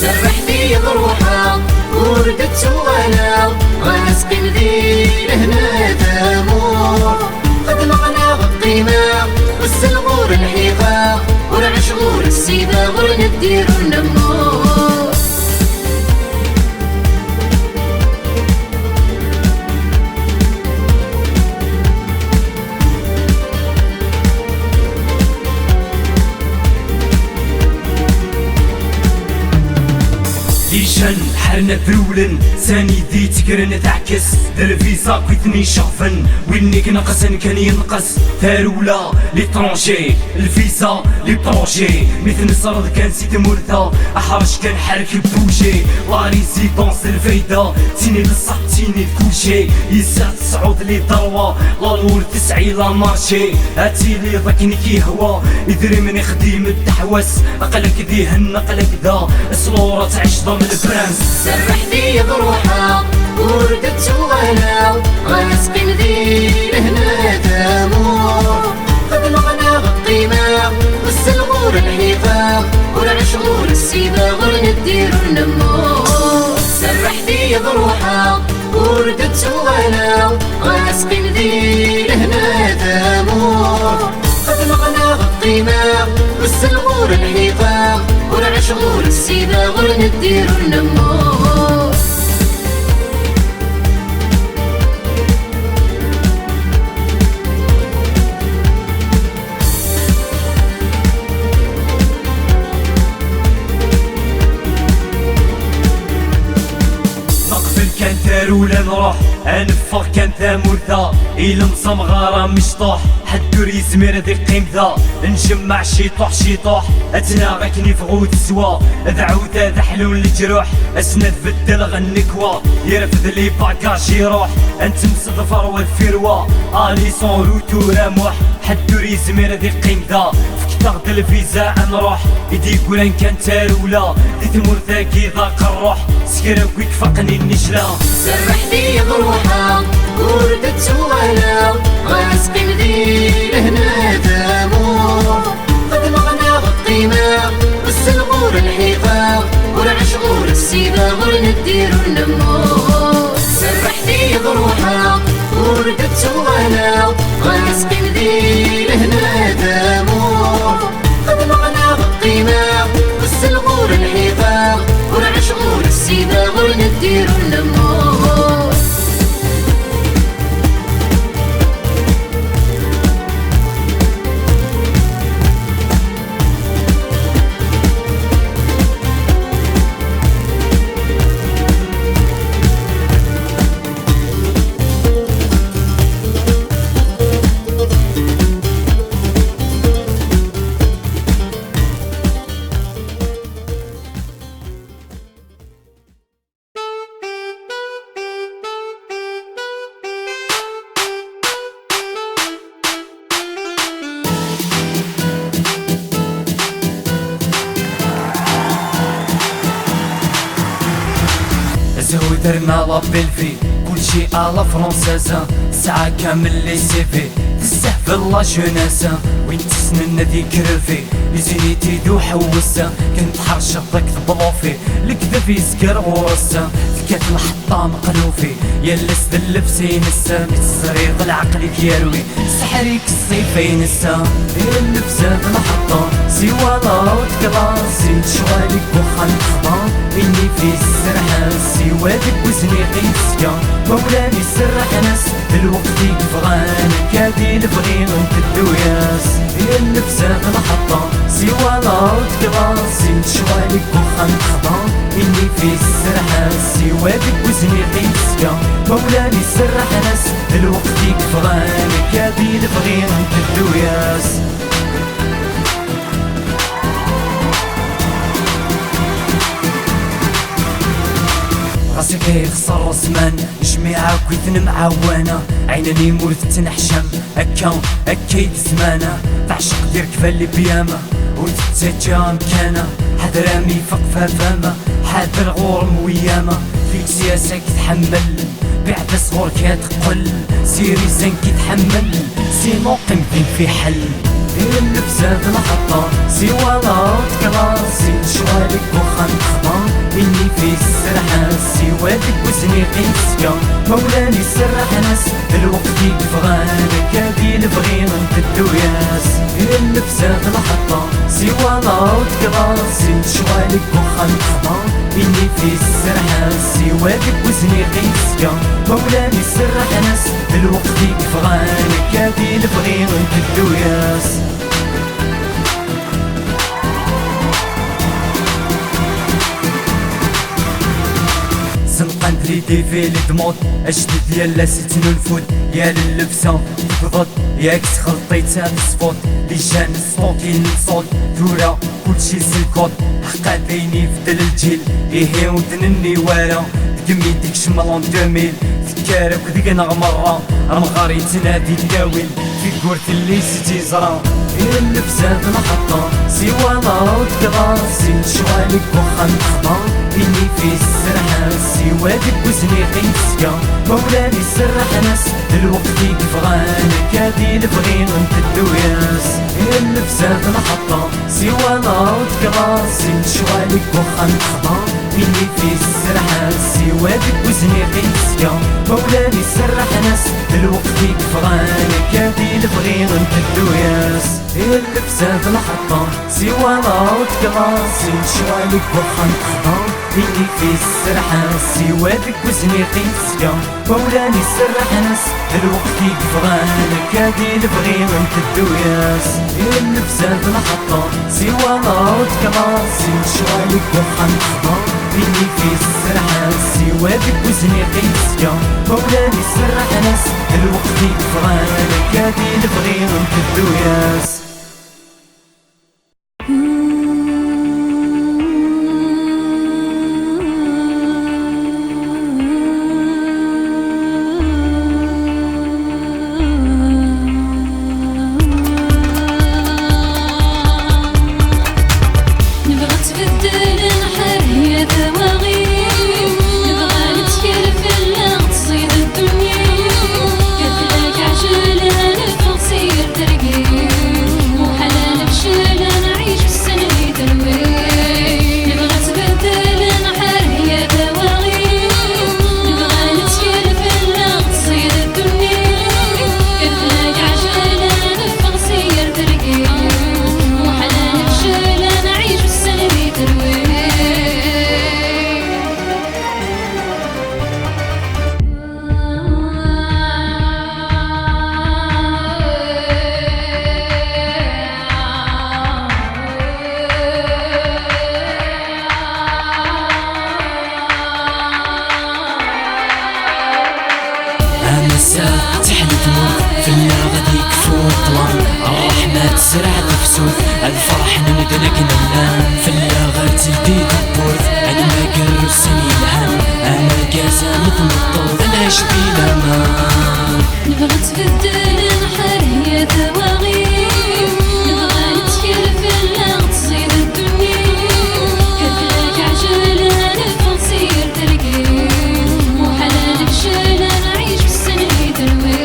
سرحتي بروحها وردت وانا غاسقي ذي لهنا دامور قد مغنى القيمة والسلغور الحيقة والعشغور السيدة غور ندير النمور. ليشان حرنا برولن ساني دي تكرن تعكس در فيزا كويتني شغفن وينك نقصن كان ينقص تارولا ليترونجي الفيزا ليترونجي مثل صرد كان سيت مرتا احرج كان حرك بوجي لا ريزيدونس الفايدة تيني للصح تيني لكلشي يسع تصعود لي ضروة لا نور تسعي لا مارشي هاتي لي ضكني كي هوا يدري من يخديم التحوس اقلك ديهن اقلك دا الصلورة تعيش ضمن البرانس. سرحتي بروحها وردت وانا غاسقي ذي لهنا دامور قد مغنى القيمة والسلغور الحيقة والعشغور السيدة غور ندير النمور. سرحتي بروحها وردت وانا غاسقي ذي لهنا دامور قد مغنى القيمة والسلغور الحيقة والعشغور السيدة غور ندير النمور. كان تارولا نروح انفق كان ثامورتا إلا مصمغارة مشطوح حدور يزمير ذي قيمتا نجمع شيطوح شيطوح اتناغكني فغوت سوا ذعوت ذا حلول الجروح اسند بدل غنكوا يرفد لي باكاج يروح انت مصدفر والفروة الي سون روتو راموح حدور يزمير ذي قيمتا تاخد الفيزا نروح يدي قولان كان تارولا دي تمور ذاكي ذاك الروح سكرا ويك فقني النجلة. سرحتي بروحها وردت وانا غاسقي ذي لهنا دامور قد مغنى القيمة والسلغور الحيقة والعشغور السيدة غور ندير النمور. سرحتي بروحها وردت وانا غاسقي ذي لهنا دامور قد مغنى القيمة والسلغور الحيقة والعشغور السيدة غور ندير النمور. زهو درنا لابيلفي كلشي على فرونسازا ساعة كامل لي سيفي تستهبل لا جوناسا وين تسنن ذيك رفي لزينيتي دو حوسا كنت حرشة ضك بلوفي الكذب يسكر غورسا فكات الحطة مقلوفي يلس دلفسي نسا متزريض العقل يروي سحريك الصيفين نسا اللبسة المحطة سوا لا وتكلاسي شوالك وخان خضان إني في السرحة سوادك وزني قيسكا مولاني السرح ناس الوقت يفغان كادي لبغي انت الدوياس اللبسة المحطة سوا لا وتكلاسي شوالك وخان خضان إني في السرحة سوادك وزني قيسكا مولاني السرح ناس الوقت يفغان كادي لبغي انت الدوياس. راسي كيخسر رسمان جميعة كويتن معاونة عيناني مورد تنحشم هكا يدزمانة تعشق دير كفالي بيامة وتتجا مكانة حد رامي فوق فافامة حاضر غورم ويامة فيك سياسة كتحمل بعد صغور كتقل سيري زين كيتحمل سينو قيمتين في حل اللبسة المحطة سوا لا تكلاسي شوالك وخان خضان مولاني سرح ناس الوقت يبغانا كادي البغي نمتدو ياس اللبسة الحطة سوالا وتكراسي شوالك وخا نخضا إني في السرحة سوالك وزني قيسكا مولاني سرح ناس الوقت يبغانا كادي البغي نمتدو ياس سنقان تريدي في الدموط اجدد يالا سيتنو الفود يا اللبسة تفضل ياك تخلطيتها بالسبوط لي جان الصوت الصوت ثورة كلشي سلكوط حقا بيني في دل الجيل إيه ودنني ورا دقمي ديك شمالون 2000 ذكارك وديك نغمرة رمغاري تنادي الداويل في كورت اللي سيتي زرا اللبسة المحطة سوالا وتكراسي شوالك وخا نخضا إني في السرحة سوالك وزني قيسكا مولاني سرح ناس الوقت يبغانا كادي البغي نمتدو ياس اللبسة المحطة سوالا وتكراسي شوالك وخا نخضا إني في السرحة سوالك وزني قيسكا مولاني سرح ناس الوقت يبغانا كادي البغي نمتدو ياس اللبسة المحطة سوالا وتكراسي شوالك وخا نخضا إني في السرحة سوالك وزني قيسكا مولاني سرح ناس الوقت يبغانا كادي البغي نمتدو ياس اللبسة المحطة سوالا وتكراسي شوالك وخا نخضا إني في السرحة سوالك وزني قيسكا مولاني سرح ناس الوقت يبغانا كادي البغي نمتدو ياس تحل تموت في اللي غادي يكفو الظلام الرحمة تزرع تفسود الفرح نمدلك نلام في اللي غير تلدي تبورث انا ما كرسني الهم انا كاسا مثل الطوف انا شبي الامان نبغى تبدل نحر هي ثواغيم نبغى نتكل في اللغة تصيد الدنيا كفلك عجلة نبغى نصير ترقيم وحلال بشلة نعيش في السنة تروي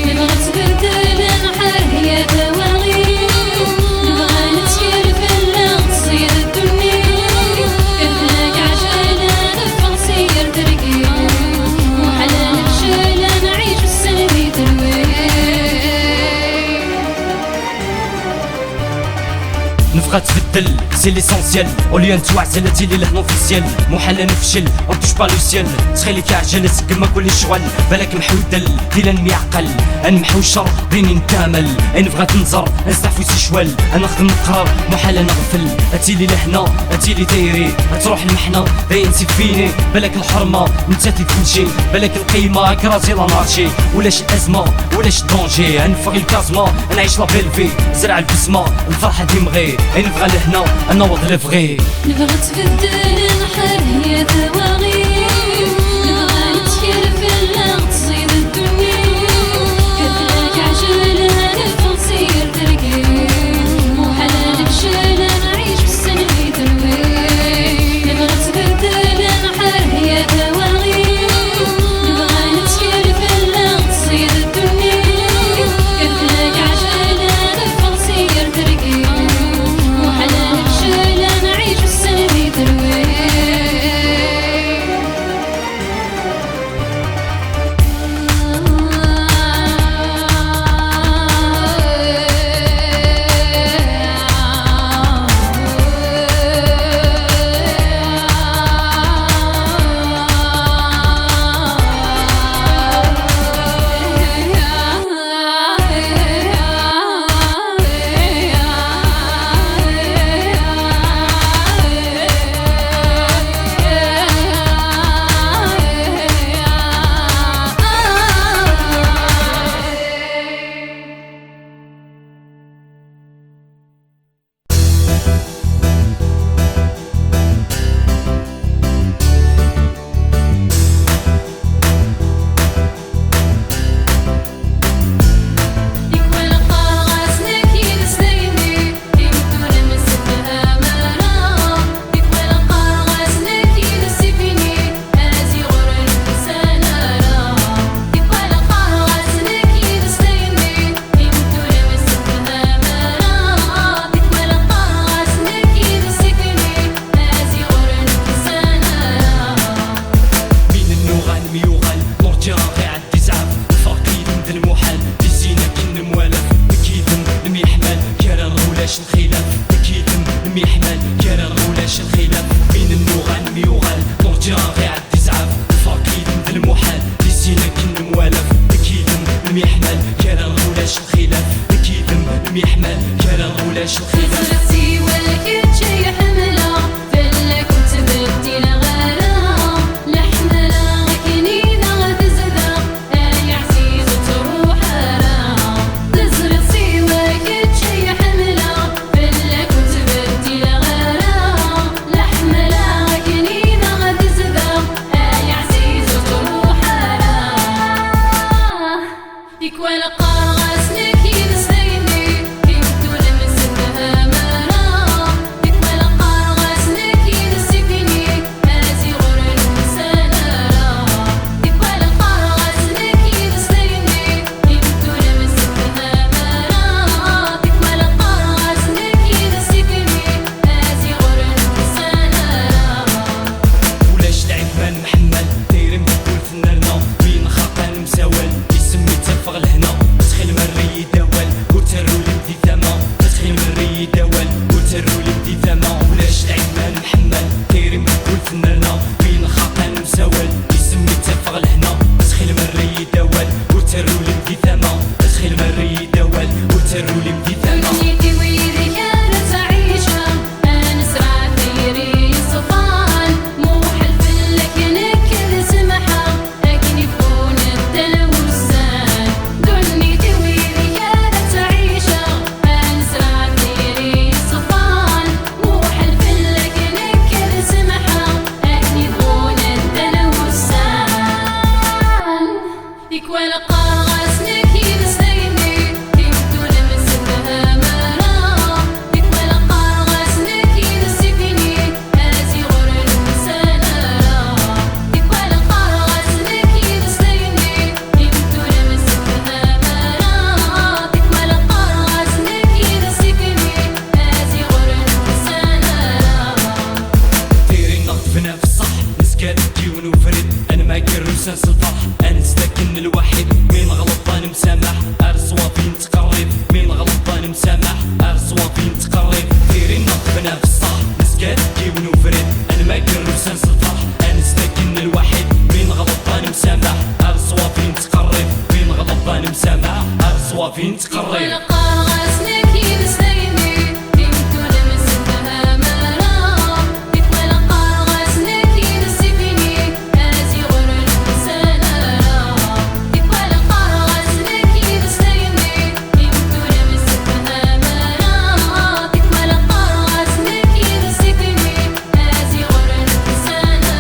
نبغى تبدل نحر هي ثواغيم نبغى نتكل في اللغة تصيد الدنيا كفلك عجلة نبغى نصير ترقيم وحلال بشلة نعيش في السنة تروي نبغى تبدل سي ليسونسيال اوليا نتوعزل هادي لي لهنا اوفيسيال محال نفشل اونتوش با لو سيال تخيلي كعجل سكما كل شغل بالك محودل ديلا نميعقل نمحو الشر بيني نكامل نبغى تنزر نستعفو سي شوال انا نخدم نقرر محال نغفل هاتي لي لهنا هاتي لي دايري تروح المحنه باين فيني بالك الحرمه نتاتي كلشي بالك القيمه كرازي لا مارشي ولاش الازمه ولاش الدونجي نفغي الكازما نعيش لا بيلفي زرع البسمه الفرحه ديمغي نبغى لهنا نوض الفغي نبغى تبدل نحر هي ثواغيم نبغى نتكل في اللغة تصيد الدنيا كفلك عجلة نبغى نصير ترقيم وحلال بشلة نعيش في السنة تروي نبغى تبدل نحر هي ثواغيم نبغى نتكل في اللغة تصيد الدنيا كفلك عجلة نبغى نصير ترقيم وحلال بشلة نعيش في السنة تروي فنرنا بين الخاقان مساوال يسمي التفغ الهنا تخيل مري دوال وترو لمدي ثما تخيل مري دوال وترو لمدي ثما دنيتي ويدي كانت عيشة أنسرع ثيري صفان مو حلف لك نكذ سمحة لكن يكون التلوثان دنيتي ويدي كانت عيشة أنسرع ثيري صفان مو حلف لك نكذ سمحة لكن يكون التلوثان يكوى لقاغس نكي بسيني يبدو لمسكها مرا يكوى لقاغس نكي بسيفيني هازي غور المسانة يكوى لقاغس نكي بسيني يبدو لمسكها مرا يكوى لقاغس نكي بسيفيني هازي غور المسانة ديري النقد فينا في الصح نسكات ديون وفرد انا ما كروس الفرح انا ساكن الوحيد مين غلط انا مسامح ارسوا فين تقرب مين غلط انا مسامح ارسوا فين تقرب ديري النقد فينا في الصح نسكات ديون وفرد انا ما كروس الفرح انا ساكن الوحيد مين غلط انا مسامح ارسوا فين تقرب مين غلط انا مسامح ارسوا فين تقرب ولقاغس نكي بسيني يبدو لمسكها مرا يكوى لقاغس نكي بسيفيني هازي غور المسانة يكوى لقاغس نكي بسيني يبدو لمسكها مرا يكوى لقاغس نكي بسيفيني هازي غور المسانة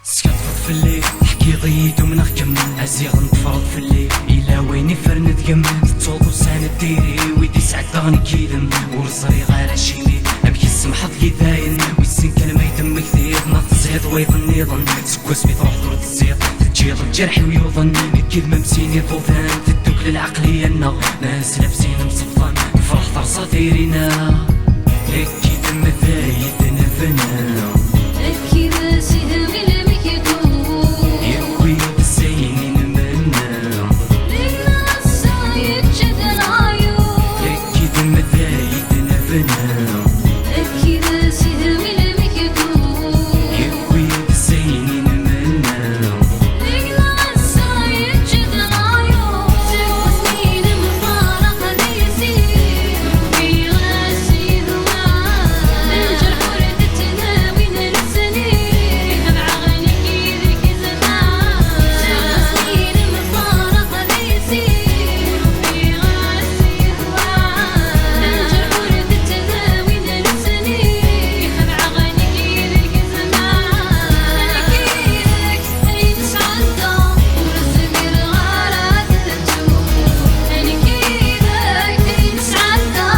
سكنت في الليل حكي ضيد ومن كمل ازيغ نتفرض في الليل الى وين فرن تكمل تطوط وساند ديري ويدي سعد دغني كيدم ورصري غير شيني ابكي السمحة ضلي داين ويسن كلمة يتم كثير نط زيد ويظن يظن سكوس بيت روح دور الزيت تجيض الجرح ويوظن الكذبة مسيني ضوثان تدوك للعقلية النا ناس لابسين مصفان فرح طرصة ديرينا لك كي دم ذايد نفنا أكيد سيهوي لم يدوم يوي بسيني نمنا لما السايد جد العيون لكي دم ذايد نفنا أكيد سيهوي لم يدوم يوي بسيني نمنا لما السايد جد العيون سوى سنين مفارقة ليسير في غاسي ذوان الجرح ورد التناوي نلسني بعغني كيدك زمان سوى سنين مفارقة ليسير في غاسي ذوان الجرح ورد التناوي نلسني بعغني كيدك زمان أنا كيدك أين سعدة ورسمي الغارات تدوم أنا كيدك أين سعدة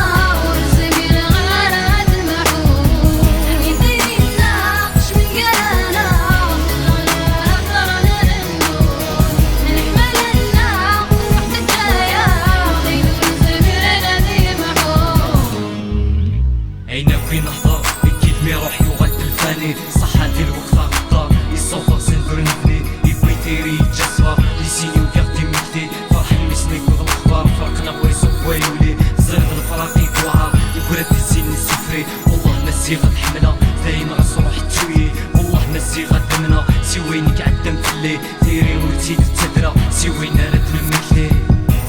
ورسمي الغارات محوم أني دينا قش من قانا وطلعنا أفرنا للنور نحملنا وروح تجايا وغيد ورسمي الذي محوم عينا فين نهضر كيف مي روحي وغد الفاني صحاتي الوقت غدار يصوفر سنفر نفني يبوي تيري جسفر لسيني وكاغتي مكتي فرحي مسني كوض الاخبار فرقنا بوي صوف ويولي زرد الفراقي كوعار يقول تسيني السفري والله مسي غد حملة دايم غصروح تشوي والله مسي غد دمنا سوينك عدم في الليل تيري مرتي تتدرى سوينا رد المثلي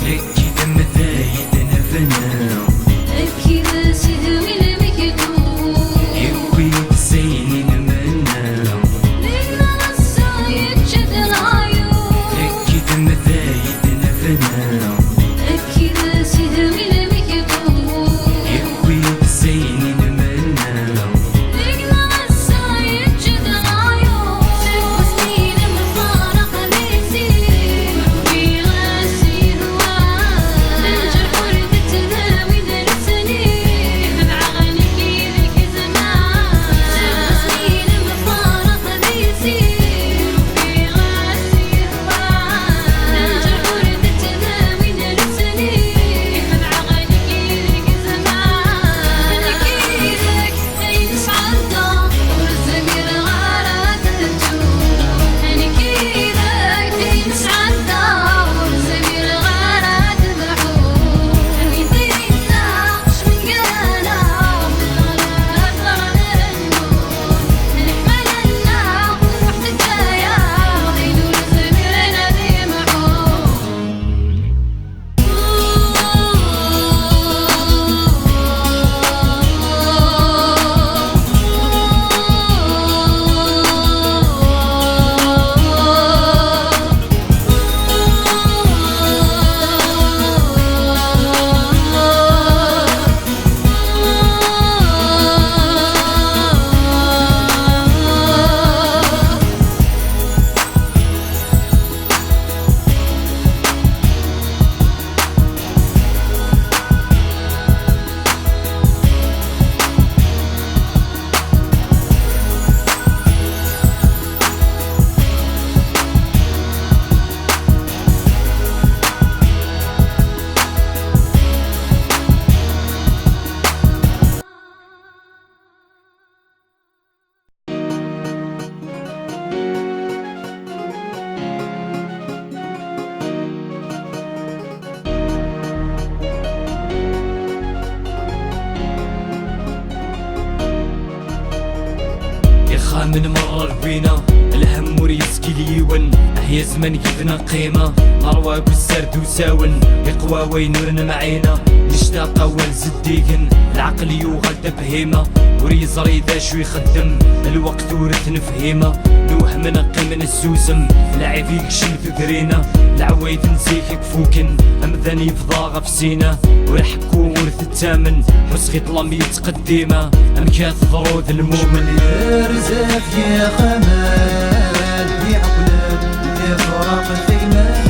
لكي دم ذايد نفنا أكيد سيهوي لم يدوم يوي بسيني نمنا لما السايد جد العيون لكي دم ذايد نفنا أكيد سيهوي لم يدوم يوي بسيني نمنا لما السايد جد العيون سوى سنين مفارقة ليسير في من مرة روينا الهم وريسكي ليون أحيا زمان كيفنا قيمة نروى بالسرد وساون يقوى وين معينا نشتاق أول زديقن العقل يغلد بهيمة وريزري ذا شو يخدم الوقت ورث نفهيمة نوح منقي من السوسم لعبيك شي تدرينا العوايد نسيك كفوكن أمذاني فضاغة في سينا ورحكو ورث التامن حسخي ظلم يتقديمة أمكاث ضرود المؤمن يا رزاف يا خمال يا عقلاب يا فراق الثيمات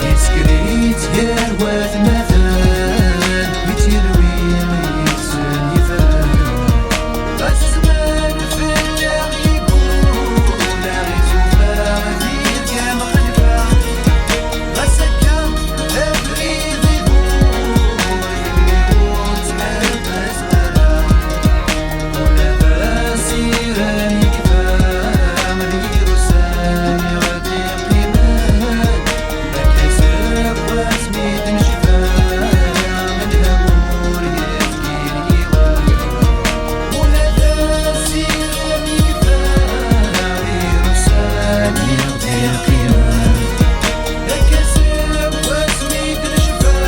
يسكريت يا رواد مثال بتروي يسن يفال بس زمان في اللي يقول لا غيتوفا غزيت يا مخلفة بس كان أبريد يقول تحبس أنا ولا باسيراني كفا مدير سامي غادي قيمان بكسب واسميت نشفا من الأمور يبكي الإيوان ولا باسيراني كفا مدير سامي غادي قيمان بكسب واسميت نشفا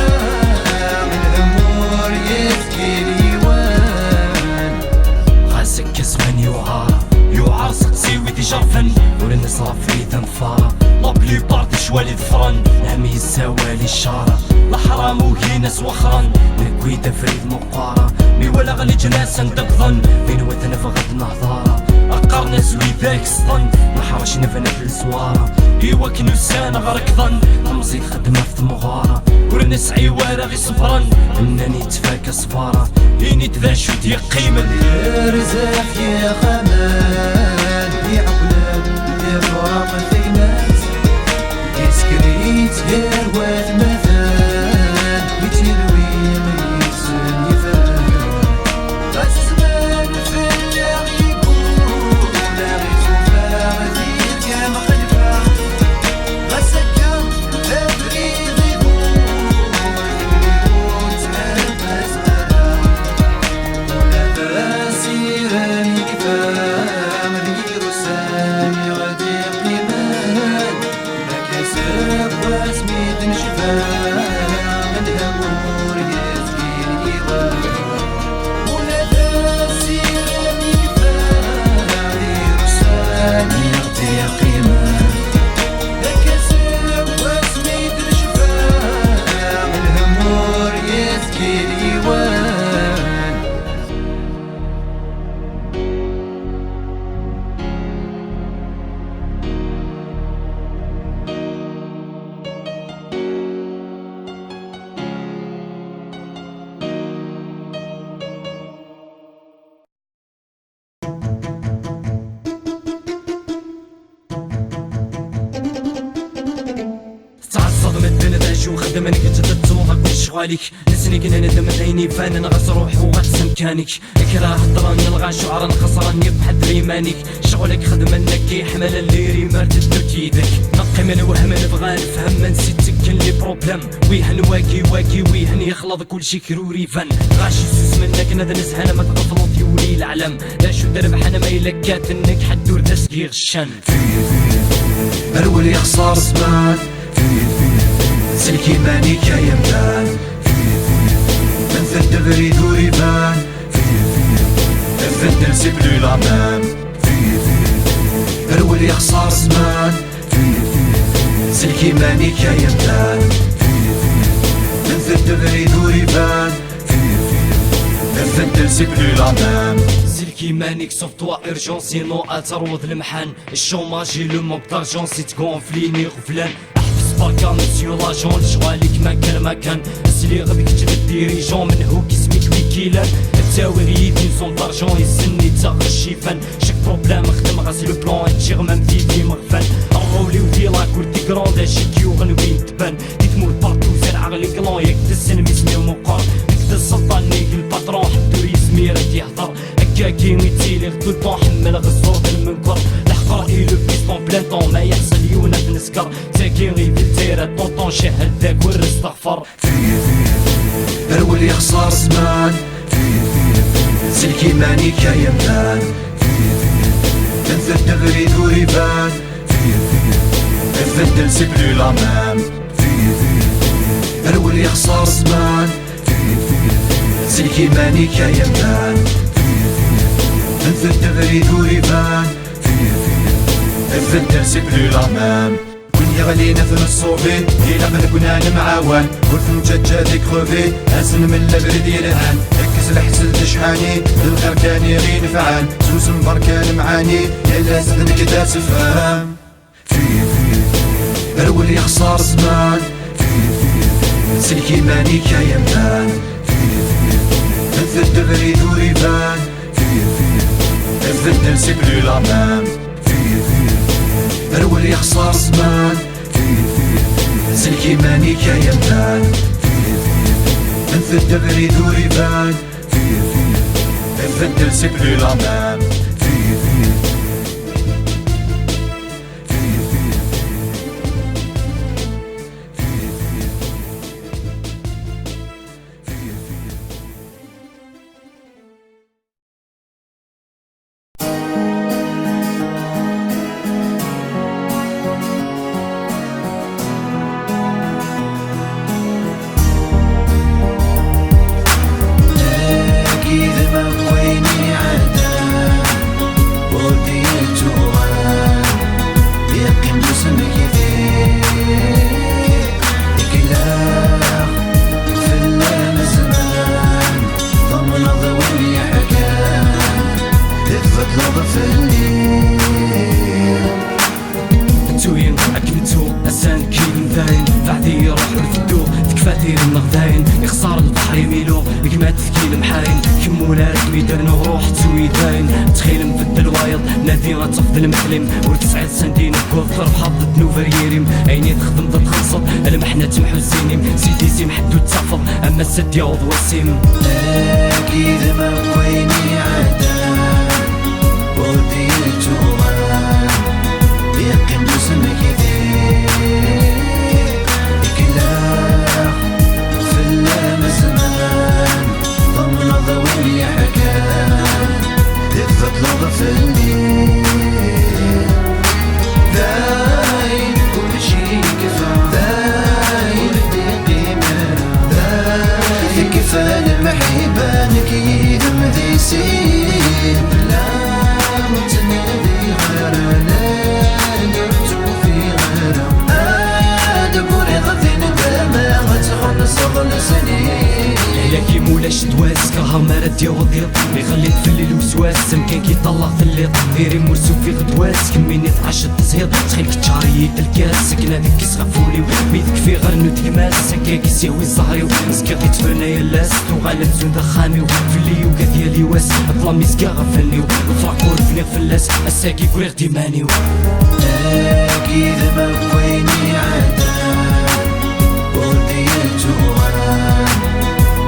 من الأمور يبكي الإيوان خاسك زمان يوعار سقسي ويدي جرفن ورن صرف في تنفارة لا بليبار دي شوالي ظفرن نعمي السوالي الشارة لا حرام وكيناس وخرن نكوي تفريد مقارة مي ولا غلي جناس ندقظن بين وثن فغد نهضارة أقرنا زوي ذاك الصن نحرش نفنا في الزوارة إيوا كنو سانا غركضن نمزيد خدمة في مغارة ورن سعي وارا غي صبرن إنني تفاكا صفارة إني تذاشو ديقيمن يا رزاف يا خمال يا عقلاب يا فراق الثيمات يسكريت يا رواد مثال بتروي يسن يفال بس زمان في اللي يقول لا غيتوفا غزيت يا مخلفة بس كان أبريد يقول تحبس أنا ولا باسيراني كفا مدير سامي غادي قيمان بكسب واسميت نشفا من الأمور يزكي الإيوان ولا باسيراني كفا مدير سامي غادي قيمان بكسب واسميت نشفا من الأمور يزكي الإيوان تعصد من الدنيا داش وخدم انك تتزوض كل شغالك نسني كنا ندم عيني فانا نغس روح وغس مكانك اكره هضران نلغى شعرا خسراني بحد ريمانك شغلك خدم انك يحمل الليري مرتد يدك نقي من وهم نبغى نفهم من نسيتك كان لي بروبليم ويهن واكي ويهن يخلط كل شي كروري فن غاشي سوس منك ندنس هنا ما تغفلط يولي العلم لا شو دربح انا ما يلكات انك حدور تسقي غشان الولي يخسر زمان سلكي مانيك يا يمدان من ثد بريد وريبان الثد نسيب له الأمام الولي يخسر زمان سلكي مانيك يا يمدان من ثد بريد وريبان الثد نسيب له الأمام سلكي مانيك سوف توا ايرجونسي نو اتروض المحن الشوماجي لو موك دارجونسي تكونفليني غفلان بركا مسيو لاجون شغالك مكان اسلي غبيك تجبد ديريجون من هو كسميك ويكيلان التاويغيت نصوم دارجون يسني تغشي فن شك بروبلام خدم غاسي لو بلان تشيغ مام فيدي مغفن الرولي ودي لاكور دي كروند شيكيو غنوين تبان دي تمول بارتو زين عقلي كلون ياك تسن ميسمي ومقار نكد السلطان نيك الباترون حدو يسمي راه يهضر هكاكي ميتيلي غدو البون حمل غزور المنكر الحقر اي لو بيستون بلان طون ما يحصل يونا نسكر تاكي غي بالتيرا طونطون شاهد ذاك ورستغفر الولي يخسر زمان سلكي مانيك يا يمدان تنسى الدغري ذوريبان الفدل سي بلو لا مام الول يخسر زمان سلكي ماني كيمان تنسى الدغري ذوريبان الفدل سي بلو لا مام وين يغلينا في الصوفي إلا من كنا نمعاون ورث مجاجة كروفي أسن من البرد يلهان ركز الحسن تشحاني للغير كان يغي نفعان سوسن بركان معاني يلا زدنك دا سفام الول يخسر زمان سلكي ماني كيمان تنث الدغري ذوريبان الفدل سي بلو لا مام الول يخسر زمان سلكي ماني كيمان تنث الدغري ذوريبان الفدل سي بلو لا مام فاتير النغداين يخسر البحر يميلو كما تفكيل محاين كمولا ركبي وروح تسوي داين تخيل مبدل وايض نادي غتفضل مسلم ورتسعد سنتين كل ضرب حظت نوفريريم عيني تخدم ضد خلصت المحنة تمحو السينيم سيدي سي محدود تحفظ اما السد يعوض والسيم اكيد ما بغيني عدا وديت وغان يقين جسمك يدير ضوي حكام تفضل في الليل داين كل شي كفى داين ودي قيمة داين كفى المحبة نكيد مذي سين لا متنادي غير لا نرجو في غير دبوري غذي ندامة غتخلص ظل سنين لكي مولاش تواس كرها مرد يوضيط يخليك في الليل وسواس سمكان كيطلع في الليط ديري مرسو في غدواس كميني تعشد تزهيط تخيلك تشاريت الكاس سكن هذيك كيسغفولي وبيدك في غير نوت كماس سكا كيسيوي الزهري ومسكا كيتفرنا يلاس وغالب زون دخامي وفي اللي يوكا ديالي واس ظلامي سكا غفلني وفراكور فيني فلاس الساكي كوير ديماني اكيد ما بغيني عدا وديت وغان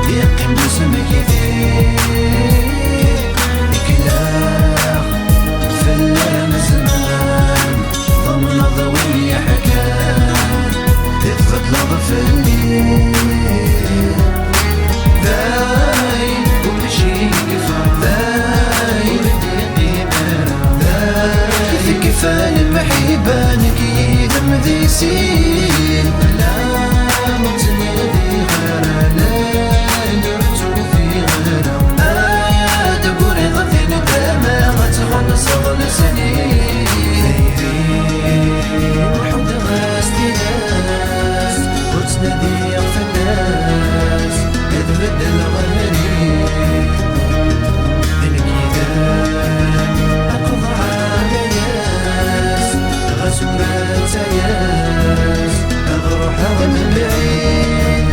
يقين جسمك يدير يكلاخ في اللام زمان ضمن ضوي حكام تفضل في الليل داين كل شي كفى داين قيمة داين كفى المحبة نكيد مذي سين لا متنادي غير لا صغل سنين حب غاستي ناس وتنادي في الناس يتبدل الغني بالكيدان أقضى على ياس غسولات ياس أغروحها من بعيد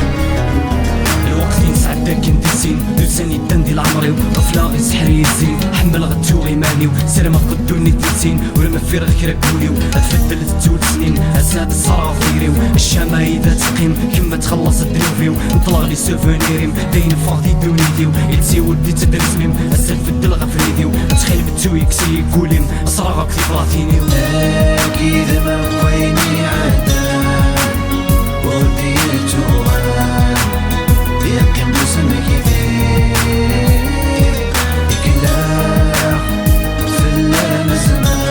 الوقت ينسعد داك ندسين دوساني الدندي العمري وطفلا غي سحري الزين حمل غتو غيماني وسلامة قدوني تلتين ولما في رغ كراكولي وأتفدل تزول سنين أساد الصرافيري والشمايدة تقيم كما تخلص الدروفي ونطلق لي سوفونيري داين فاضي دونيدي ويلتي ولدي تدرس ميم أساد فدل غفريدي وتخيل بتو يكسي يقوليم أسراغك في بلاطيني أكيد ما بغيني عدا وديت وغان يقين جسمك يدير يكلاخ في اللام زمان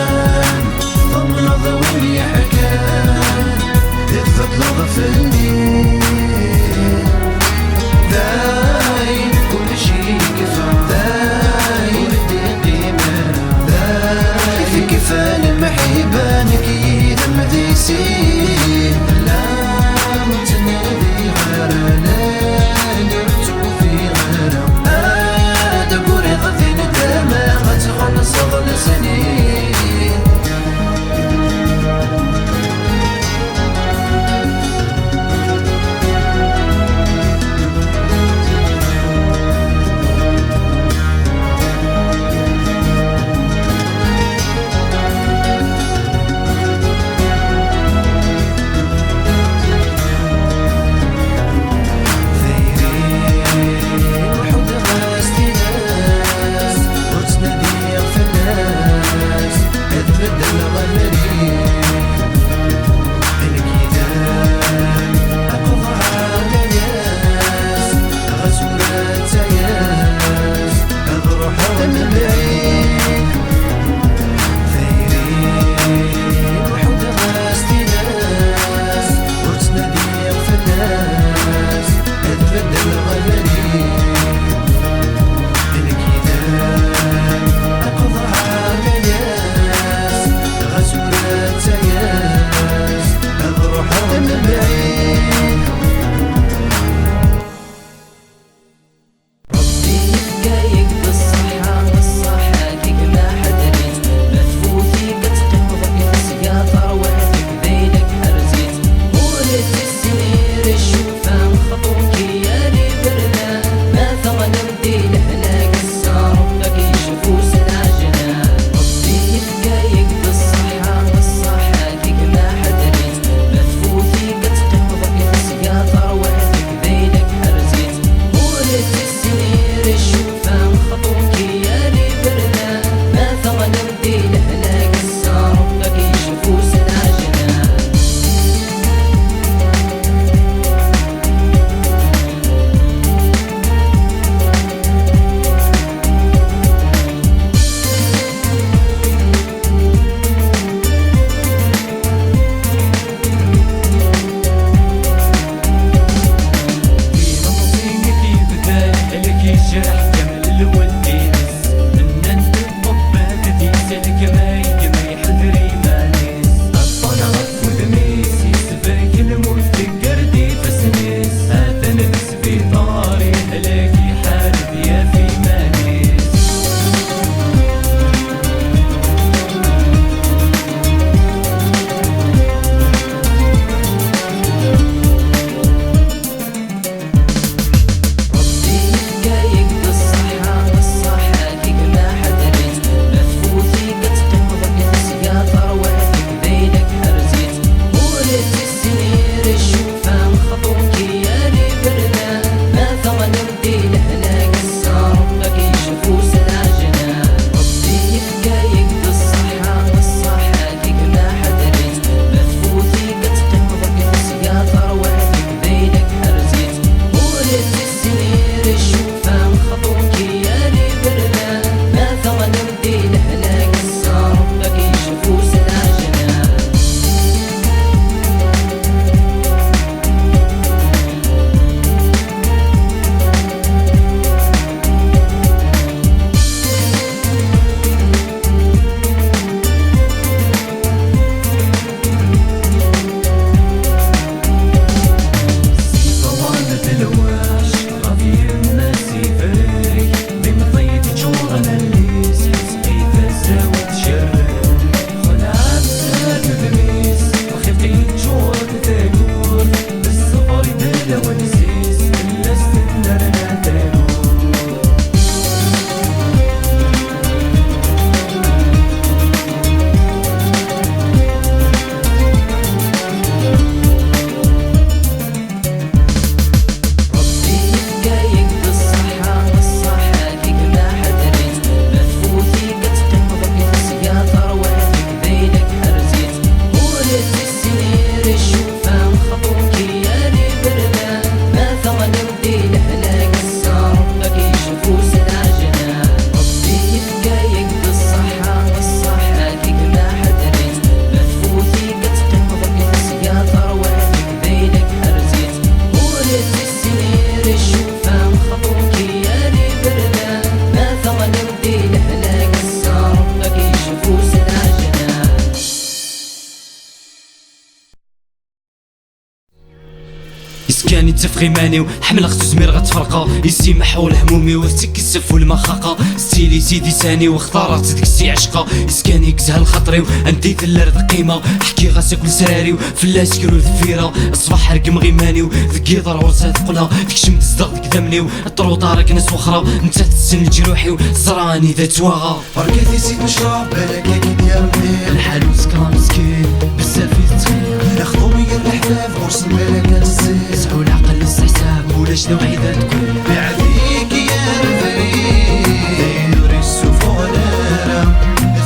إسكاني تفخيماني وحمل خصو زمير غتفرقا يسيمح والهمومي وفتك السف والمخاقة ستيلي زيدي ساني واختارت ديك السي عشقا إسكاني كزهل خطري وعندي ثلار قيمة حكي غاسك لسراري وفلاس كرو ذفيرة الصباح رقم غيماني وذكي ضرور ثقلا ديك شمت صدق ديك ذمني والطروطة راك ناس وخرا نتا تسن جروحي وصراني ذات واغا بركاتي زيد نشرب بالك كي ديال الخير الحال وسكران مسكين بزاف يتخير ياخدو مية الحلاف غرس الملكات الزين سعو العقل الاستحساب ولاش نوعي ذات كل بعديك يا الفريد نوري السفونارة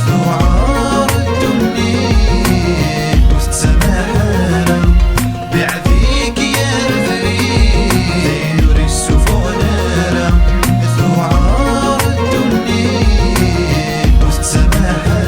ثوار الدنيا وسط سماحة بعديك يا الفريد نوري السفونارة ثوار الدنيا وسط سماحة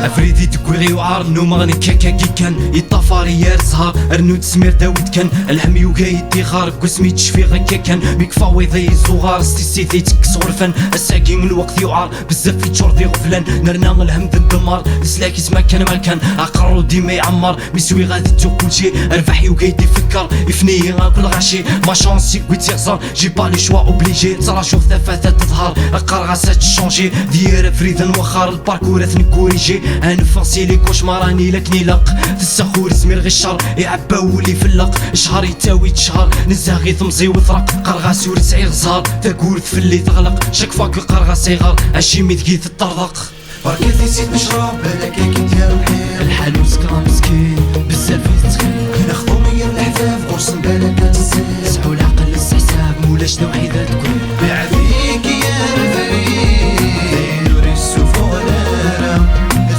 افريدي تقولي وعار النوم غني كاكا كي كان يطافاري يا سهر ارنو تسمير داود كان الهم يوكا يدي خارق وسمي تشفي غكا كان ميكفاوي ضي الزغار ستيسيتي تكس غرفان الساقي من الوقت يوعار بزاف في تشوردي غفلان نرنا الهم ذا الدمار سلاكي ما كان ما كان اقرو ديما يعمر ميسوي غادي تو كلشي اربح يوكا يدي فكر يفني كل غاشي ما شونسي كويت يخسر جي با لي شوا اوبليجي ترى شوف ثفاثات تظهر قرغاسات تشونجي ديال فريدا نوخر الباركور ثني كوريجي انا فاسي لي كوشمار راني لكني لق تسخور زمير غي الشر يعبا ولي فلق شهر يتاوي تشهر نزاغي ثمزي وثرق قرغاس ورسعي غزار تاكور تفلي تغلق شاك فاك القرغاس يغار اشيمي ثقي تطرق بركاتي زيد نشرب بالك كي ديال الخير الحال وسكران مسكين بزاف يتخير ياخدو مية الحلاف غرس الملكات الزين سعو العقل الاستحساب مولاش نوعي ذات كل بعديك يا الفريد نوري السفونارة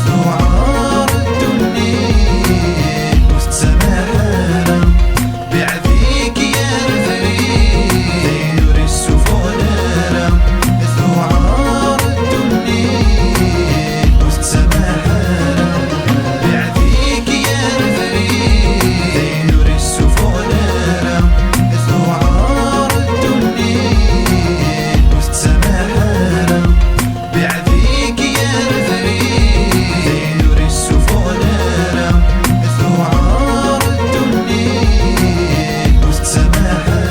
ثوار الدنيا وسط سماحة بعديك يا الفريد نوري السفونارة ثوار الدنيا وسط سماحة بعديك يا الفريد نوري السفونارة ثوار الدنيا وسط سماحة بعديك يا الفريد نوري السفونارة ثوار الدنيا وسط سماحة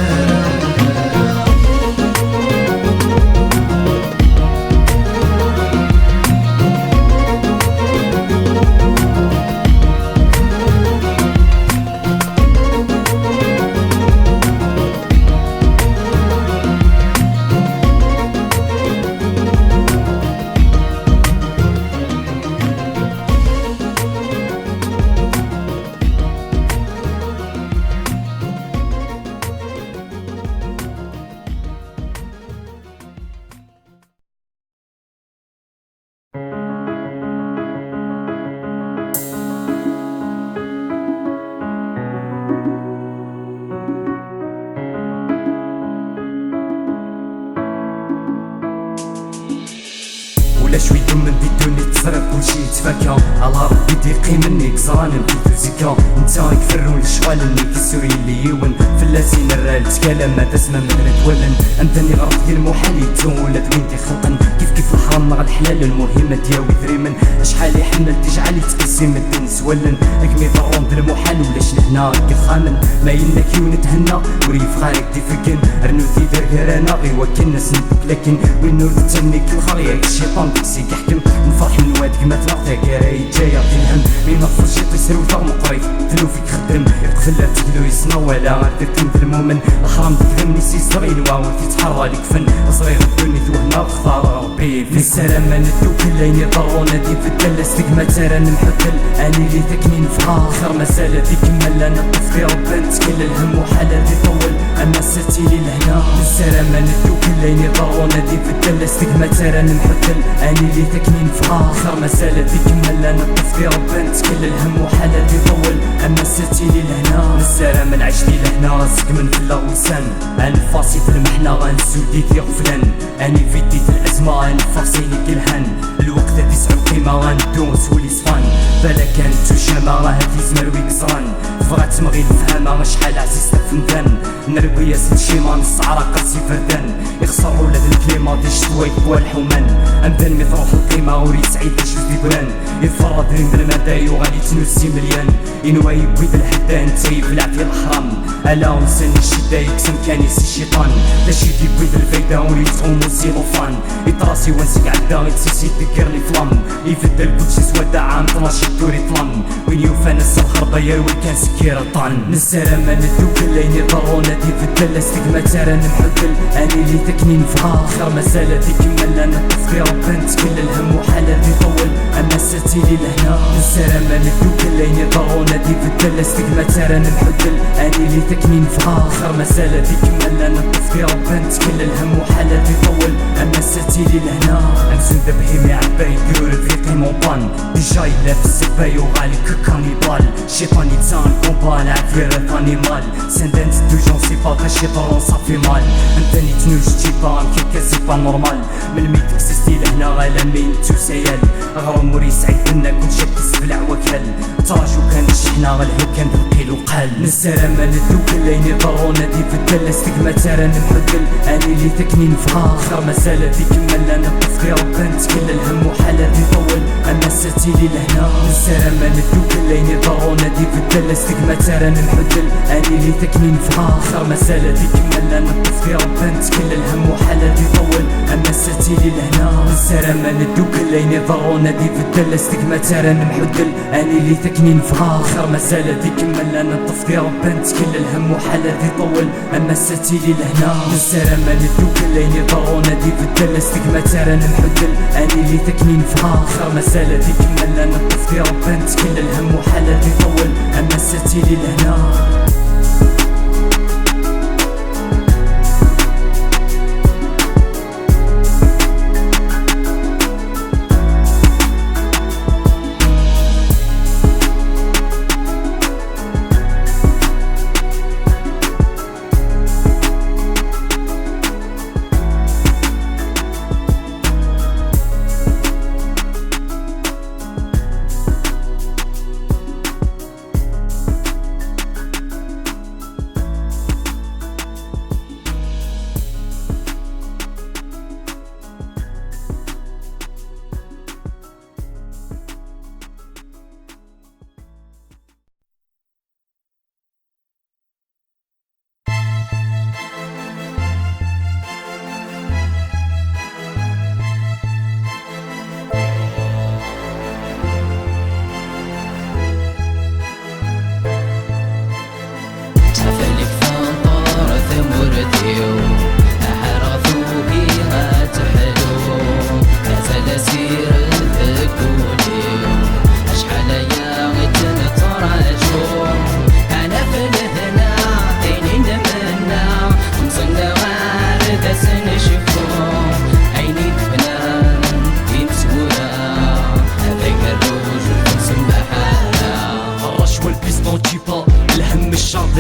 ولا شوي من بدون تفرق كلشي يتفكا على ربي ديقي مني كزران نبدو زكا نتا يكفرون الشغال اللي كسوري اللي يون فلاسين الرال تكلم ما تسمى مثل تولن امدني غرق ديال المحال يتون ولا بنتي خلقن كيف الحرام مع الحلال المهمة دياوي ذريمن اشحال يحمل تجعل يتقسم الدين سولن اكمي ضرون ديال المحال ولاش لهنا كخامن ما ينك يونتهنا وريف خارق دي فكن رنو في دركرانا غي وكن ناس لكن وين نور تمنيك الخريه الشيطان تكسيك يحكم نفرح نوادك ما تلاقيك راهي جايه في الهم مين نفر شي طيسر وثغ مقريف تلو فيك خدم يقفل لا تدلو يسنا ولا غادرتم في المؤمن الحرام تكذبني سي صغير واو تتحرى لك فن صغير الدنيا توهنا اختار ربي في السلامه ندو كلين يضرونا دي في الدلس ما ترى نمحكل اني اللي تكنين فخار خير مساله ديك ملا نطف في ربان تكل الهم وحاله دي طول اما سرتي لي لهنا بالسلامه ندو كلين يضرونا دي في الدلس ما ترى نمحكل اني اللي تكنين فخار خير مساله ديك ملا نطف في ربان تكل الهم وحاله دي طول اما سرتي لي لهنا بالسلامه نعيش لي لهنا راسك من في اللغوسان انا فاصي في المحنه غنسودي في غفلان اني في ديت الازمه انا فاصيني كالهن الوقت تسعى قيمه غندوس ولي صفان بلا كانت توشامه هادي زمروي كسران فغات تمغي نفهمها شحال عزيز تفندان نربي يا سيد شيما نصعرا قاسي فردان يخسر ولاد الكليمه دي الشتوى يقوى الحومان امدان مي تروح القيمه وريد سعيد يشوف بران يفرض ريم بالمداي وغادي تنوسي مليان ينوى يبوي بالحدان تايب العافيه الحرام ألا ونسن الشدة يكسم كانيس الشيطان داش يدي بيد الفايدة وليتهم وسيلوفان يطراسي ونسق عدا يتسيسي دكر لي فلام يفدل كلشي سودا عام 12 دوري طلم وين يوفى نس الخربة يروي كان سكير طن نسارة ما ندوك الليني ضرونا دي فدل استقما تارا نمحدل اني اللي تكنين فها خير مسالة دي كمل انا تفكي ربنت كل الهم وحالة دي طول اما ساتيلي لهنا نسارة ما ندوك الليني ضرونا دي فدل استقما تارا نمحدل اني اللي تكنين فها خير مسالة دي كمل انا تفكي ربنت كل الهم وحالة دي طول اما ساتيلي لهنا انسن ذبحي مع عباي دور فيقي مونبان ديجا يلا في السباي وغالي كانيبال شيطان يتسان كومبال عفير انيمال سندان تدو جون سي با غا شيطان صافي مال انت نتنوج تيبان كيكا سي با نورمال من الميت اكسستي لهنا غالا مين تو سيال غرام موري سعيد بنا كل شي تسبلع وكال تراجو كان الشحنة غالهو كان بالقيل وقال نسارة ما ندوك الليني ضرونا دي فدل استقما تارا نمحدل اني اللي تكنين فها خير مسالة دي كمل انا تفكي ربنت كل الهم وحالة دي طول اما ساتيلي لهنا نسارة ما ندوك الليني ضرونا دي فدل استقما تارا نمحدل اني اللي تكنين فها خير مسالة دي كمل انا تفكي ربنت كل الهم وحالة دي طول اما ساتيلي لهنا نسارة ما ندوك الليني ضرونا دي فدل استقما تارا نمحدل اني اللي تكنين فها خير مسالة دي كمل انا تفكي ربنت كل الهم وحالة دي طول اما ساتيلي لهنا نسارة ما ندوك الليني ضرونا دي فدل استقما تارا نمحدل اني اللي تكنين فها خير مسالة دي كمل انا تفكي ربنت كل الهم وحالة دي طول اما ساتيلي لهنا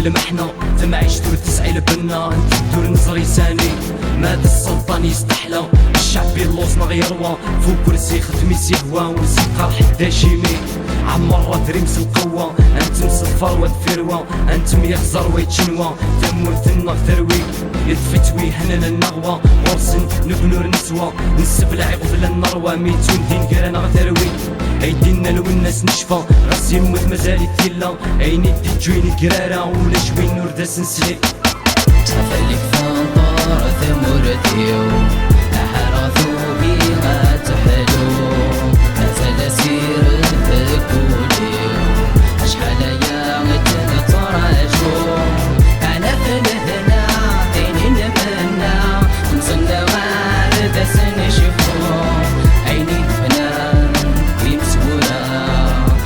المحنة ثم عيشتو تسعيل بنا انت تدور نظري ثاني ماد السلطان يستحلى الشعب اللوز ما غيروى فوق كرسي ختمي سيهوا وسيقار حدا شيمي عمر دريمس القوة انت مصفر وتفروى انت ميخزر ويتشنوى تمور ثنا ثروي يدفتوي هنا النغوة غرسن نبنور نسوى نسبلع غفل النروى ميتون دين كرانا غثروي ايدينا لو الناس نشفى غاسي موت مازالي تيلا عيني دي تجويني كرارة ولا شوي نور داس نسلي تفلك فانطار ثمور ديو احراثو بيها تحلو مازال سير الثقوليو اشحال يا غتن تراجو انا فلهنا عيني نمنا نصنى وارد سنشفو عيني فنان ويمسونا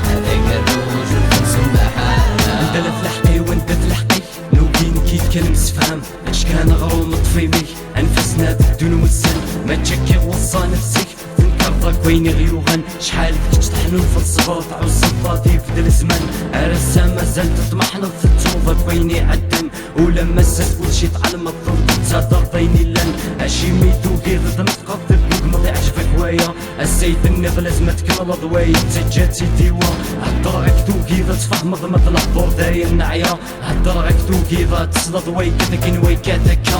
هذاك الرجل نسمى حالا انت لا تلحقي وانت تلحقي لو كين كيت كان مسفهم اش كان غروم طفيمي انفسنا بدون وزن ما تشكي وصى نفسك تنكرطك ويني غيوغن شحالك تشطحنو في الصباط عوز الفاضي في الزمان عرسة مازال تطمحنا في التوبة ويني عدم ولما زاد كلشي تعلم الضرب تهدر طيني لن اشي ميتو غير نتقف بوك ما تعجبك ويا السيد النغ لازم تكمل ضواي تجاتي ديوا هدر اكتو كيفا تفهم ضمت الحضور داير نعيا هدر اكتو كيفا تصلد وي كتكين وي كاتكا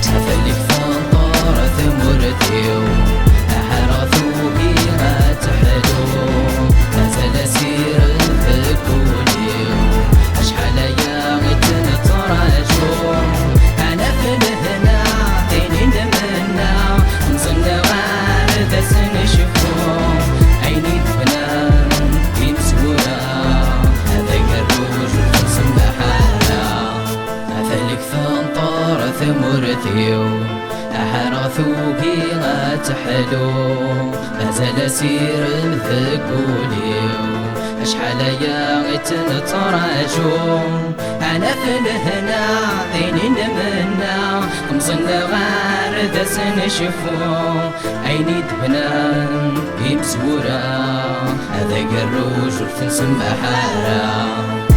تفلك فانطار ثمور ديو احراثو بيها تحلو مازال سير الثقوليو اشحال يا غتن ثمرتيو أحرثو كيغا تحلو مازال سير الثقوليو أشحال يا غيتنتراجو أنا في الهنا ذيني نمنا مصنا غار داس نشفو عيني دبنان يمسورا هذا قروج والفنسم بحارة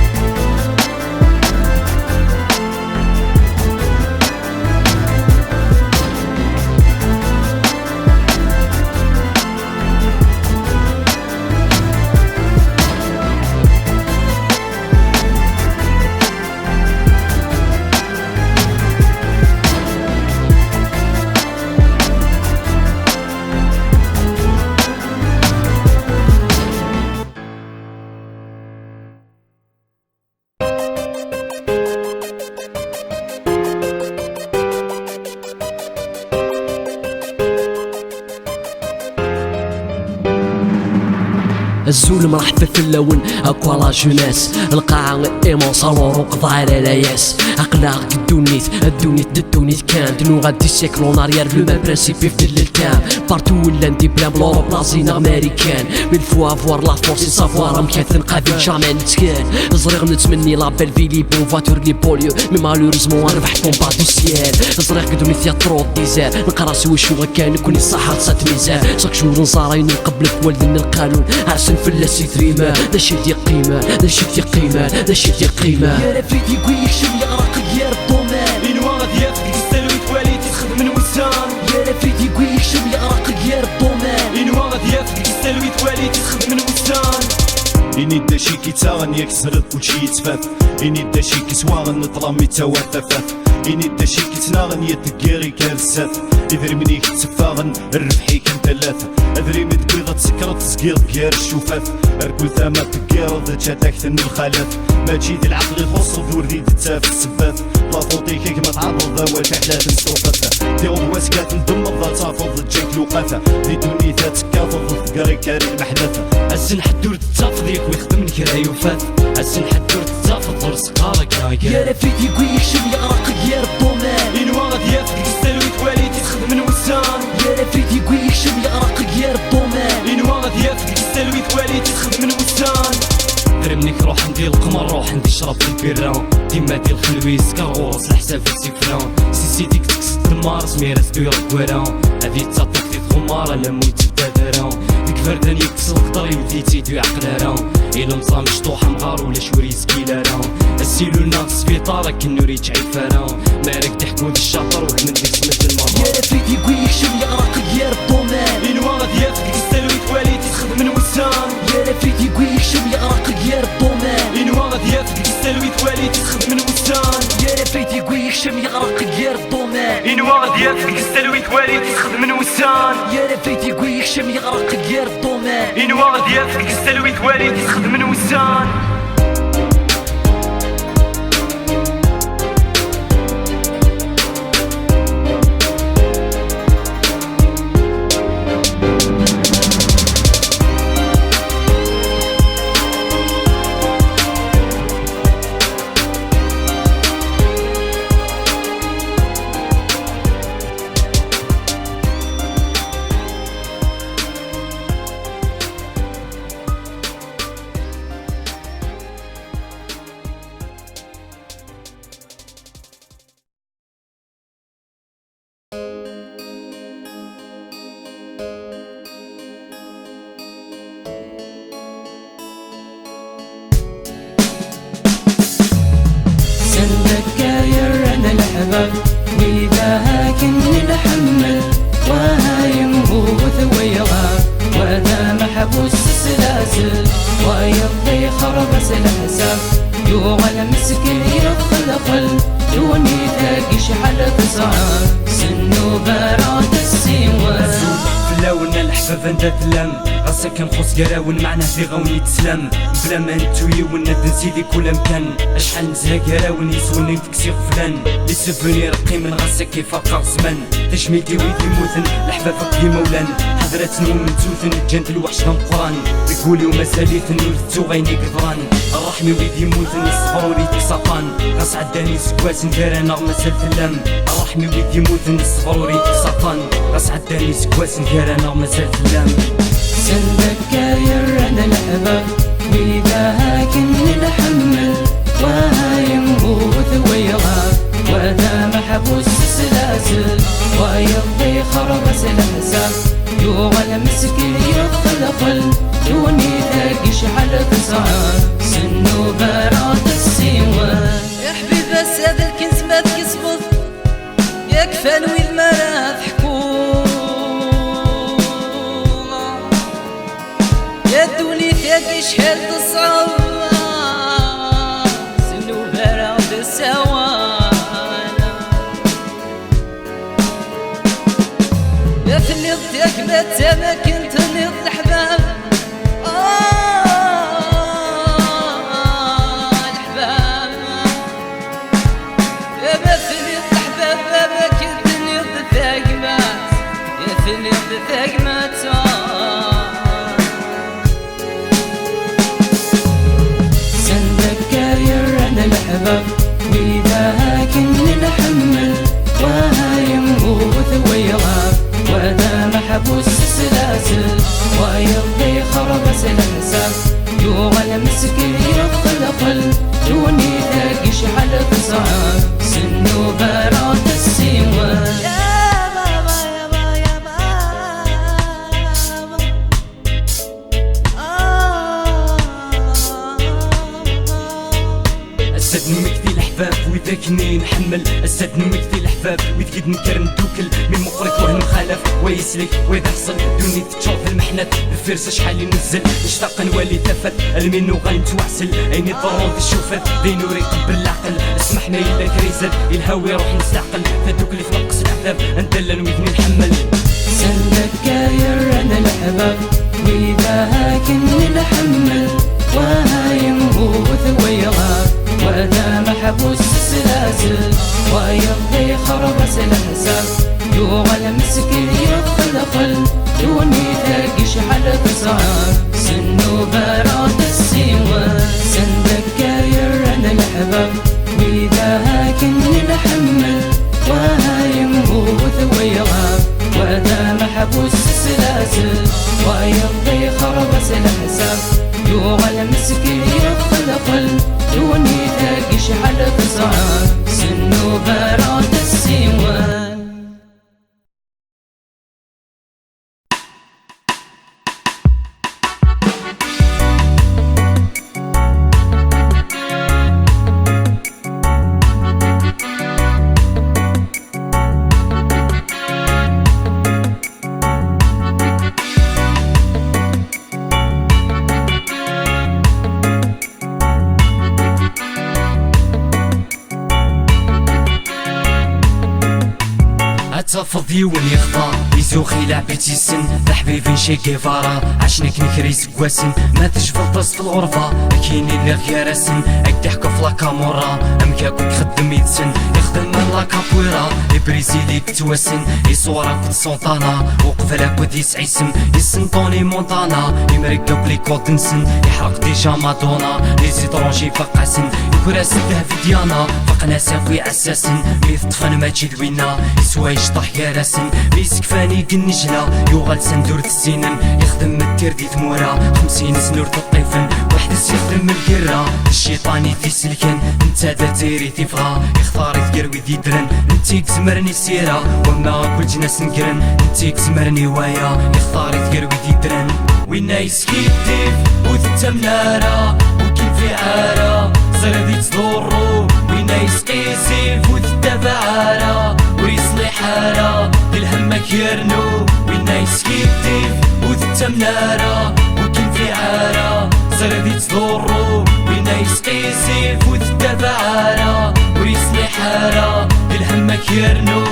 الزول مرحبا في اللون اكوا لا جوناس القاعة ايمون صالون رقض على لاياس اقلاق الدونيت كان دنو غادي سيكلون اريار لو ميم برانسيبي في الكام بارتو ولا ندي بلا بلوروب لازين امريكان ميل فوا افوار لا فورسي سافوار مكاثن قابل جامي نتكان زريغ نتمني لابيل فيلي بون فاتور لي بوليو مي مالوريزمون ربح بومبا دو سيال زريغ قدوني ثياترو ديزار نقرا سوا شو كان كوني صحة سات ميزان شاك جور نصارين نقبل في والدنا القانون عرسن فلاسي ثريما داشي دي قيمة داشي دي قيمة يا رفيدي قويك شم يغرق غير الضمان إنوا غادي يفقد السلويت والي تخدم من وسان يا رفيدي قويك شم يغرق غير الضمان إنوا غادي يفقد السلويت والي تخدم من وسان إني داشي كيتاغن يكسر كلشي يتفاف إني داشي كيسواغن نطلامي تواتفاف إني داشي كيتناغن يتقيري كالساف إذر مني كتفاغن الربحي كان ثلاثة أذري متقيضة تسكرت تسقيض بيار الشوفاف أركل ثما تقيرض تشاتاك ثن الخلاف ما تجيد العقل يخص دور دي تتاف السباف لا فوطي كيك ما تعرض ذوال تحلات نسوقفة دي غواس كات ندم الضا تافض تجيك لوقافة دي دونيثات كافض تقاري كاري المحدثة السن حدور تتافض ياك ويخدم لك رايوفات السن حدور تتافض ورزقها كاكا يا رفيدي قويك شم يغرق غير الضمان إنوا غادي يفقد السلويت والي تخدم من وسان يا رفيدي قويك شم يغرق غير الضمان إنوا غادي يفقد السلويت والي تخدم من وسان درمنيك روح ندير القمر روح ندي شرب البيران ديما ديال الخلويس كغورس الحساب في السفران سيديك تكسد دمار سميرة ديال الكويران هذي تطيق ديال الخمارة لا مويت بدادران ديك فردان يكسر القدر يولي تيدو يعقلاران إلا مصام مشطوحة مغار ولا شوريس كيلاران السيلو الناس في طارك النوري تعيد فران مارك تحكو الشاطر وحمد ديك سمت المرة يا رفيدي قويك شم يغرق غير الضمان إنوا غادي يفقد السلويت والي تخدم من وسان يا رفيدي قويك شم يغرق غير الضمان إنوا غادي يفقد السلويت والي تخدم من وسان يا رفيدي قويك شم يغرق غير الضمان إنوا غادي يفقد السلويت والي تخدم من وسان يا رفيدي قويك شم يغرق غير الضمان إنوا غادي يفقد السلويت والي تخدم من وسان الحباب وإذا كني نحمل وهايم هو ثويغا وذا محبوس السلاسل ويبقي خربس الحساب يوغل مسكين يخلقل دوني ثاقي شحال تصعب سنو براد السيوان لون الحباب انت تلم غاسا كنخص قراون معنا دي غوني تسلم بلا ما نتوي وناد نسيدي كل مكان اشحال نزها قراون يسوني تكسي غفلان لي سوفونير قيمن غاسا كيفرقا الزمان تشميتي ويدي موثن لحفافك كي مولان حضرات نوم نتوثن جانت الوحش غنقران يقولي وما ساليثن ولدتو غيني قدران الرحمي ويدي موثن يصبروني تكسطان غاس عداني سكواس ندار انا مازال فلام الرحمي ويدي موثن يصبروني تكسطان غاس عداني سكواس ندار انا مازال فلام سندك يرنا الأحباب وإذا كني نحمل ويموت ويغاب وذا محبوس السلاسل ويقضي خربس الحساب يوغل مسكين يخلخل دوني تاقش على تصعب سنو براد السيوان يا حبيبي هذا الكنز ما تكسبض يكفى الويل ما راه حكومة يا دوني تاقي شحال تصعب سنو براد السوان يا في اللي ضدك ما تماكن تنيض الحباب الحباب يا ما في اللي الحباب ما كنت تنيض الثاقمات يا في اللي الثاقمات سندك يرنا الأحباب وإذا كني نحمل ويموت ويغاب وذا محبوس السلاسل ويقضي خربس الحساب يوغل مسكين يخلخل دوني تاقش على تصعب سنو براد السيوان يا بابا يا بابا يا بابا السد نمك في الحباب وإذا كني نحمل السد نمك في الحباب ويتقد نكر ندوكل من مقرك وهن مخالف ويسلك وإذا حصل دوني تشوف المحنات الفرسة شحال ينزل نشتاق نولي تفت المنو غنتوحسل عيني ضرون تشوفت دينوري قبل العقل اسمحنا إلا كريزات الهوي روح نستعقل فدوك اللي تنقص العذاب ندلل ويدني نحمل سندك يرنا الأحباب وإذا كني نحمل ويموت ويغاب وذا محبوس السلاسل ويقضي خربس الحساب يوغل مسكين يخلخل دوني تاقش على تصعب سنو براد السيوان سندك يرنا الأحباب وإذا كني نحمل ويموت ويغاب وذا محبوس السلاسل ويقضي خربس الحساب يوغل مسكين يخلخل دوني تاقش على تصعب سنو براد السيوان فضي ولي خطا يزوخي لعبتي سن لحبيبي شي كيفارا عشنك نكري سكواسن ما تجفل طست الغرفة كيني اللي غير سن اكدحكو في لاكامورا امكاكو يخدم يدسن يخدم من لاكابويرا البريزيلي كتواسن يصورك في سونطانا وقفلك ودي يسعيسم يسنطوني مونطانا يمرقاو لي كود نسن يحرق ديجا مادونا لي زيترونجي فقاسن يكراس الذهب ديانا فقنا ساقوي عساسن ميث طفن ماشي دوينا يسوى يشطح يارسن ميسك فاني قنجلا يوغل سندور السنن يخدم التير دي ثمورا 50 سنور تطيفن واحد يخدم القرا الشيطاني في سلكن انت دا تيري تفغى يختار يذكر ويدي درن انتيك زمرني سيرا وما كل جناس نقرن انتيك زمرني وايا يختار يذكر ويدي درن وينا يسكيتيف وتتمنارا وكيف في عارة زردي تضرو وينا يسقيسيف وتتبعارا ويصلي حارة الهمك يرنو وينا يسكيتيف وتتمنارا وكيف في عارة زردي تضرو وينا يسقيسيف وتتبعارا ويصلي حارة الهمك يرنو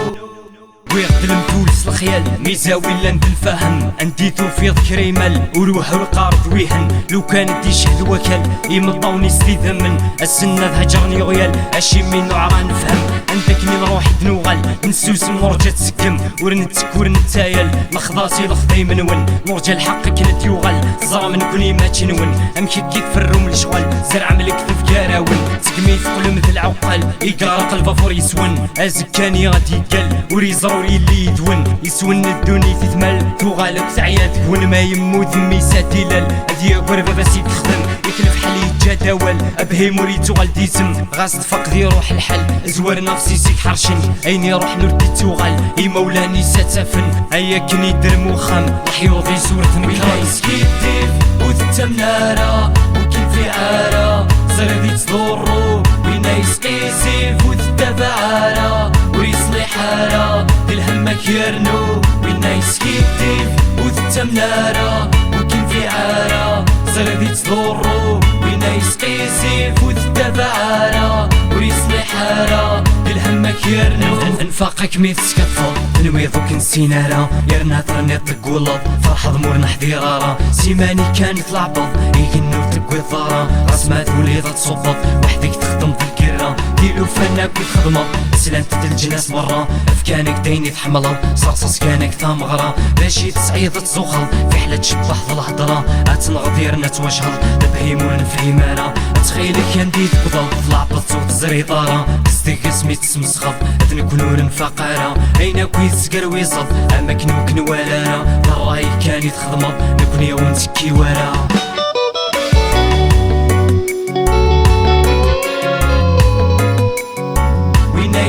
ويغد المتولس الخيال ميزاوي لاند الفهم عندي توفيق كريمال وروح والقارض ويهن لو كان دي شهد وكال يمضوني سدي ذمن السنة هجرني غيال اشي من نوع نفهم عندك من روحي دنوغل نسوس مرجة تسكم ورنتك ورنتايل لخضاسي لخضي منون مرجة الحق كنت يوغل زرا من كوني ما تنون امشي كيف فرو من الشغل زرع ملك تفكاراون تقمي ثقل مثل عقل يقرا قلبه فور يسون ازكاني غادي قال وريزروري اللي يدون يسون الدوني تثمل توغالب سعيات كون ما يموت مي ساتيلال هذي قربة بس يتخدم يكلف حلي جدول ابهي موريتو غالديزم غاز تفقدي روح الحل زوار نفسي سيك حرشن ايني روح نردي توغال اي مولاني ساتفن ايا كني درم وخام راح يوضي صورة مكرايس كيديف وتتمنارا وكل في عارة زردي تضرو وينا يسقيسيف وتتبعارا ويصلي حارة الهمك يرنو وينا يسكيديف وتتمنارا وكل في عارة زردي تضرو وينا يسقيسيف وتتبعارا ويصلي حارة الهمك يرنو انفاقك ميت سكفض نويضك نسينارا يرنا ترني طق ولض فرحة ضمورنا حذيرارا سيماني كانت لعبض يجنو تقوي الضارة راس ما تولي تصبط وحدك تخدم في الكرة ديلو فناك وتخدمه سلامت الجناس مرة افكانك ديني تحملها صرصص كانك ثامغرة باشي تسعيد تزوخل في حالة تشبح الهضرة اتنغضيرنا توجهل نبهيمون نفهيمانا تخيلك ينديت بضل طلع بطوط زريطارة تصديق اسمي تسمسخض اتنكونور نفقارة اين كويت سكر ويصد اما كنوك نوالانا ضراي كان يتخدمض نكوني ونتكي ورا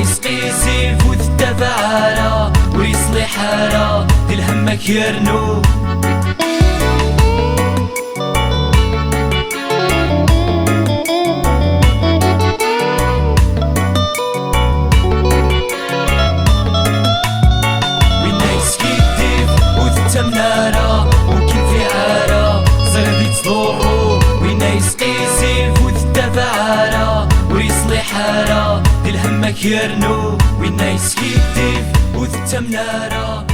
يسقيسيف وتتبعارا ويصلي حارة الهمك يرنو وينا يسكيديف وتتمنارا وكيف في عارة زردي تضرو وينا يسقيسيف وتتبعارا ويصلي حارة الهمك يرنو وينا يسكيديف وتتمنارا